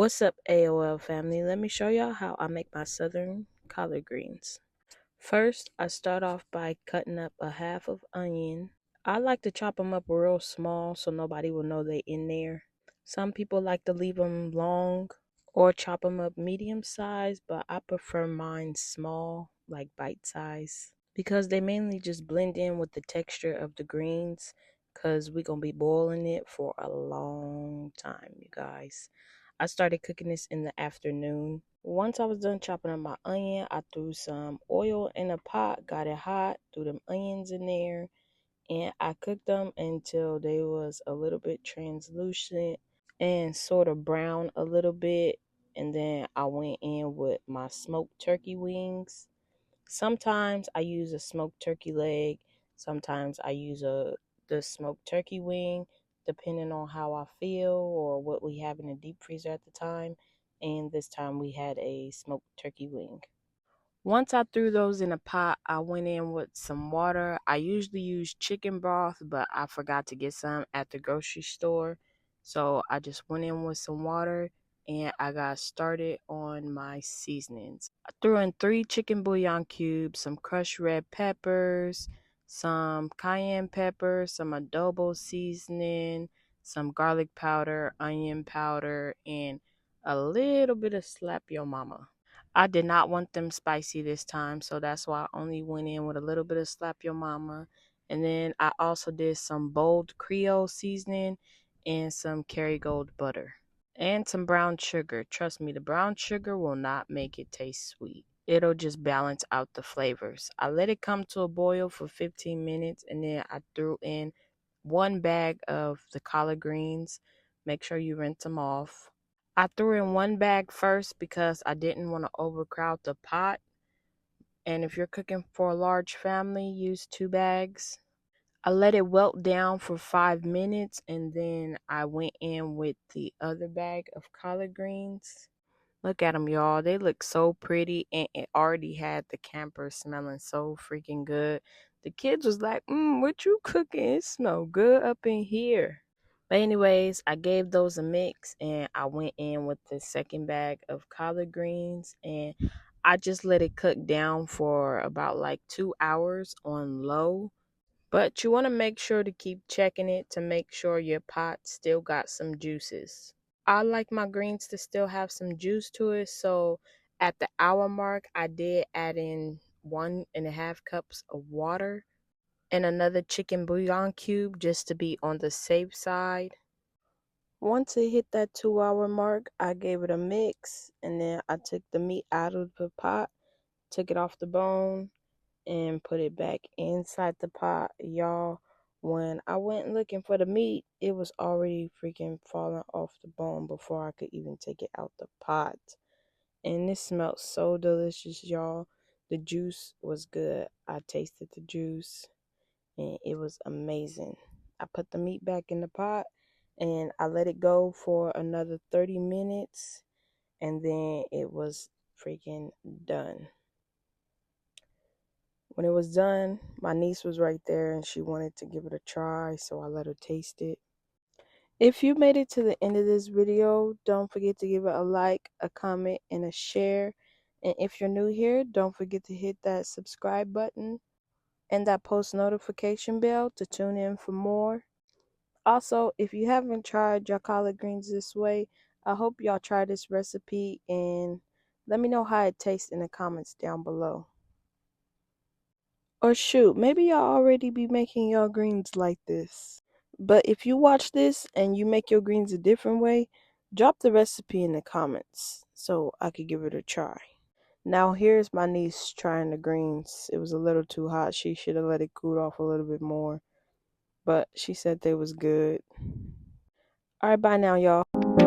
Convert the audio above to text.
What's up, AOL family? Let me show y'all how I make my southern collard greens. First, I start off by cutting up a half of onion. I like to chop them up real small so nobody will know they're in there. Some people like to leave them long or chop them up medium size, but I prefer mine small, like bite size, because they mainly just blend in with the texture of the greens because we're going to be boiling it for a long time, you guys. I started cooking this in the afternoon. Once I was done chopping up my onion, I threw some oil in a pot, got it hot, threw them onions in there, and I cooked them until they was a little bit translucent and sort of brown a little bit. And then I went in with my smoked turkey wings. Sometimes I use a smoked turkey leg. Sometimes I use the smoked turkey wing, depending on how I feel or what we have in the deep freezer at the time. And this time we had a smoked turkey wing. Once I threw those in a pot, I went in with some water. I usually use chicken broth, but I forgot to get some at the grocery store. So I just went in with some water and I got started on my seasonings. I threw in 3 chicken bouillon cubes, some crushed red peppers, some cayenne pepper, some adobo seasoning, some garlic powder, onion powder, and a little bit of slap your mama. I did not want them spicy this time, so that's why I only went in with a little bit of slap your mama. And then I also did some bold Creole seasoning and some Kerrygold butter and some brown sugar. Trust me, the brown sugar will not make it taste sweet. It'll just balance out the flavors. I let it come to a boil for 15 minutes and then I threw in 1 bag of the collard greens. Make sure you rinse them off. I threw in 1 bag first because I didn't want to overcrowd the pot. And if you're cooking for a large family, use 2 bags. I let it wilt down for 5 minutes and then I went in with the other bag of collard greens. Look at them, y'all. They look so pretty and it already had the camper smelling so freaking good. The kids was like, what you cooking? It smell good up in here. But anyways, I gave those a mix and I went in with the second bag of collard greens and I just let it cook down for about like 2 hours on low. But you want to make sure to keep checking it to make sure your pot still got some juices. I like my greens to still have some juice to it, so at the hour mark, I did add in 1.5 cups of water and another chicken bouillon cube just to be on the safe side. Once it hit that 2-hour mark, I gave it a mix and then I took the meat out of the pot, took it off the bone, and put it back inside the pot. Y'all, when I went looking for the meat, it was already freaking falling off the bone before I could even take it out the pot. And this smelled so delicious, y'all. The juice was good. I tasted the juice and it was amazing. I put the meat back in the pot and I let it go for another 30 minutes and then it was freaking done. When it was done, my niece was right there and she wanted to give it a try, so I let her taste it. If you made it to the end of this video, don't forget to give it a like, a comment, and a share. And if you're new here, don't forget to hit that subscribe button and that post notification bell to tune in for more. Also, if you haven't tried your collard greens this way, I hope y'all try this recipe and let me know how it tastes in the comments down below. Or shoot, maybe y'all already be making your greens like this. But if you watch this and you make your greens a different way, drop the recipe in the comments so I could give it a try. Now here's my niece trying the greens. It was a little too hot. She should have let it cool off a little bit more. But she said they was good. Alright, bye now, y'all.